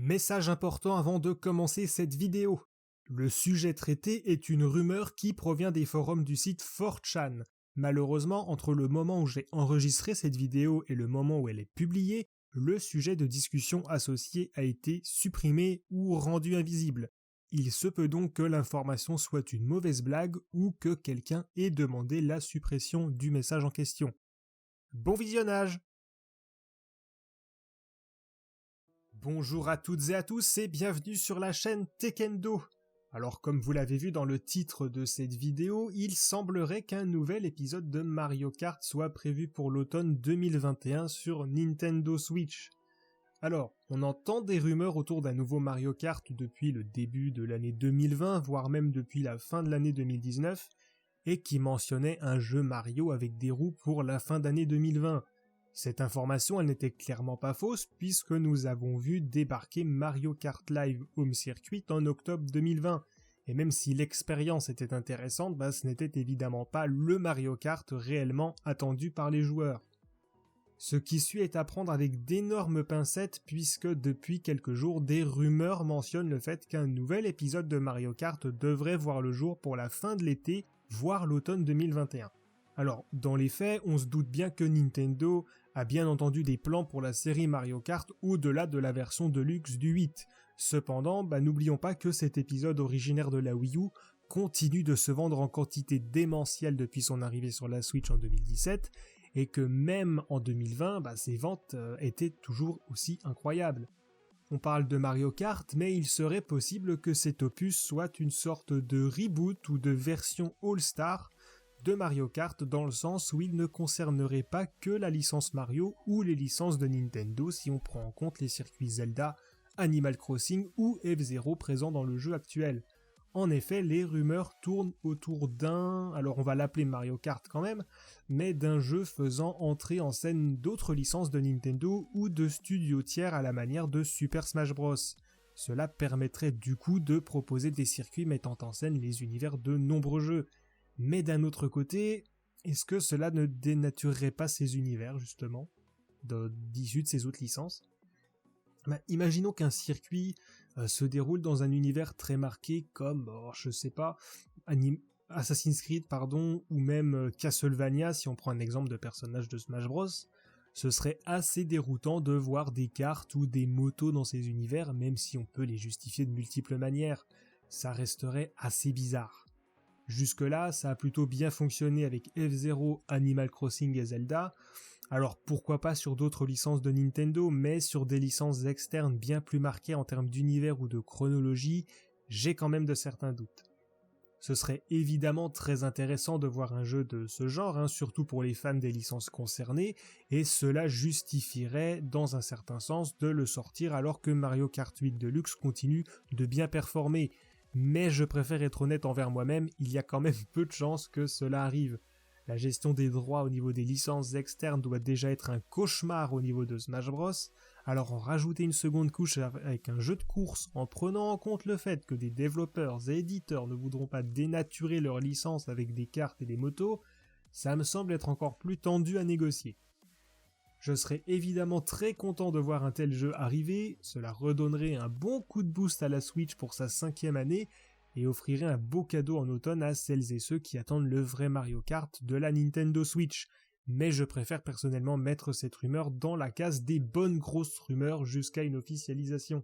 Message important avant de commencer cette vidéo. Le sujet traité est une rumeur qui provient des forums du site 4chan. Malheureusement, entre le moment où j'ai enregistré cette vidéo et le moment où elle est publiée, le sujet de discussion associé a été supprimé ou rendu invisible. Il se peut donc que l'information soit une mauvaise blague ou que quelqu'un ait demandé la suppression du message en question. Bon visionnage! Bonjour à toutes et à tous et bienvenue sur la chaîne Tekendo. Alors comme vous l'avez vu dans le titre de cette vidéo, il semblerait qu'un nouvel épisode de Mario Kart soit prévu pour l'automne 2021 sur Nintendo Switch. Alors, on entend des rumeurs autour d'un nouveau Mario Kart depuis le début de l'année 2020, voire même depuis la fin de l'année 2019, et qui mentionnait un jeu Mario avec des roues pour la fin d'année 2020. Cette information, elle n'était clairement pas fausse puisque nous avons vu débarquer Mario Kart Live Home Circuit en octobre 2020. Et même si l'expérience était intéressante, ce n'était évidemment pas le Mario Kart réellement attendu par les joueurs. Ce qui suit est à prendre avec d'énormes pincettes puisque depuis quelques jours, des rumeurs mentionnent le fait qu'un nouvel épisode de Mario Kart devrait voir le jour pour la fin de l'été, voire l'automne 2021. Alors, dans les faits, on se doute bien que Nintendo a bien entendu des plans pour la série Mario Kart au-delà de la version Deluxe du 8. Cependant, n'oublions pas que cet épisode originaire de la Wii U continue de se vendre en quantité démentielle depuis son arrivée sur la Switch en 2017, et que même en 2020, ses ventes étaient toujours aussi incroyables. On parle de Mario Kart, mais il serait possible que cet opus soit une sorte de reboot ou de version All-Star de Mario Kart dans le sens où il ne concernerait pas que la licence Mario ou les licences de Nintendo si on prend en compte les circuits Zelda, Animal Crossing ou F-Zero présents dans le jeu actuel. En effet, les rumeurs tournent autour d'un, alors on va l'appeler Mario Kart quand même, mais d'un jeu faisant entrer en scène d'autres licences de Nintendo ou de studios tiers à la manière de Super Smash Bros. Cela permettrait du coup de proposer des circuits mettant en scène les univers de nombreux jeux. Mais d'un autre côté, est-ce que cela ne dénaturerait pas ces univers, justement, issus de ces autres licences ? Imaginons qu'un circuit se déroule dans un univers très marqué comme, Assassin's Creed, ou même Castlevania, si on prend un exemple de personnage de Smash Bros. Ce serait assez déroutant de voir des cartes ou des motos dans ces univers, même si on peut les justifier de multiples manières. Ça resterait assez bizarre. Jusque-là, ça a plutôt bien fonctionné avec F-Zero, Animal Crossing et Zelda. Alors pourquoi pas sur d'autres licences de Nintendo, mais sur des licences externes bien plus marquées en termes d'univers ou de chronologie, j'ai quand même de certains doutes. Ce serait évidemment très intéressant de voir un jeu de ce genre, surtout pour les fans des licences concernées, et cela justifierait, dans un certain sens, de le sortir alors que Mario Kart 8 Deluxe continue de bien performer. Mais je préfère être honnête envers moi-même, il y a quand même peu de chances que cela arrive. La gestion des droits au niveau des licences externes doit déjà être un cauchemar au niveau de Smash Bros. Alors en rajouter une seconde couche avec un jeu de course en prenant en compte le fait que des développeurs et éditeurs ne voudront pas dénaturer leurs licences avec des cartes et des motos, ça me semble être encore plus tendu à négocier. Je serais évidemment très content de voir un tel jeu arriver, cela redonnerait un bon coup de boost à la Switch pour sa 5e année et offrirait un beau cadeau en automne à celles et ceux qui attendent le vrai Mario Kart de la Nintendo Switch. Mais je préfère personnellement mettre cette rumeur dans la case des bonnes grosses rumeurs jusqu'à une officialisation.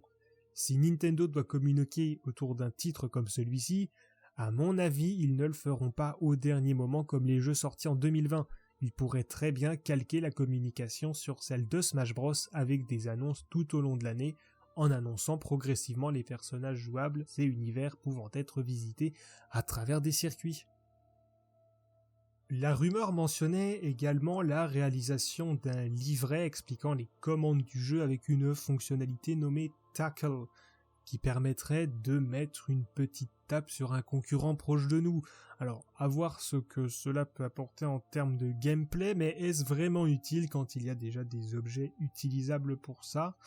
Si Nintendo doit communiquer autour d'un titre comme celui-ci, à mon avis, ils ne le feront pas au dernier moment comme les jeux sortis en 2020. Ils pourraient très bien calquer la communication sur celle de Smash Bros avec des annonces tout au long de l'année, en annonçant progressivement les personnages jouables et univers pouvant être visités à travers des circuits. La rumeur mentionnait également la réalisation d'un livret expliquant les commandes du jeu avec une fonctionnalité nommée Tackle, qui permettrait de mettre une petite tape sur un concurrent proche de nous. Alors, à voir ce que cela peut apporter en termes de gameplay, mais est-ce vraiment utile quand il y a déjà des objets utilisables pour ça ?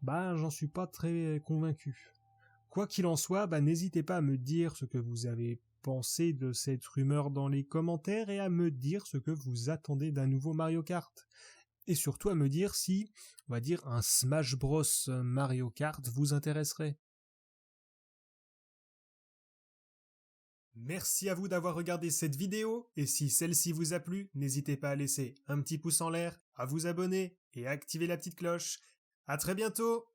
J'en suis pas très convaincu. Quoi qu'il en soit, n'hésitez pas à me dire ce que vous avez pensé de cette rumeur dans les commentaires et à me dire ce que vous attendez d'un nouveau Mario Kart. et surtout à me dire si, on va dire, un Smash Bros Mario Kart vous intéresserait. Merci à vous d'avoir regardé cette vidéo, et si celle-ci vous a plu, n'hésitez pas à laisser un petit pouce en l'air, à vous abonner et à activer la petite cloche. À très bientôt!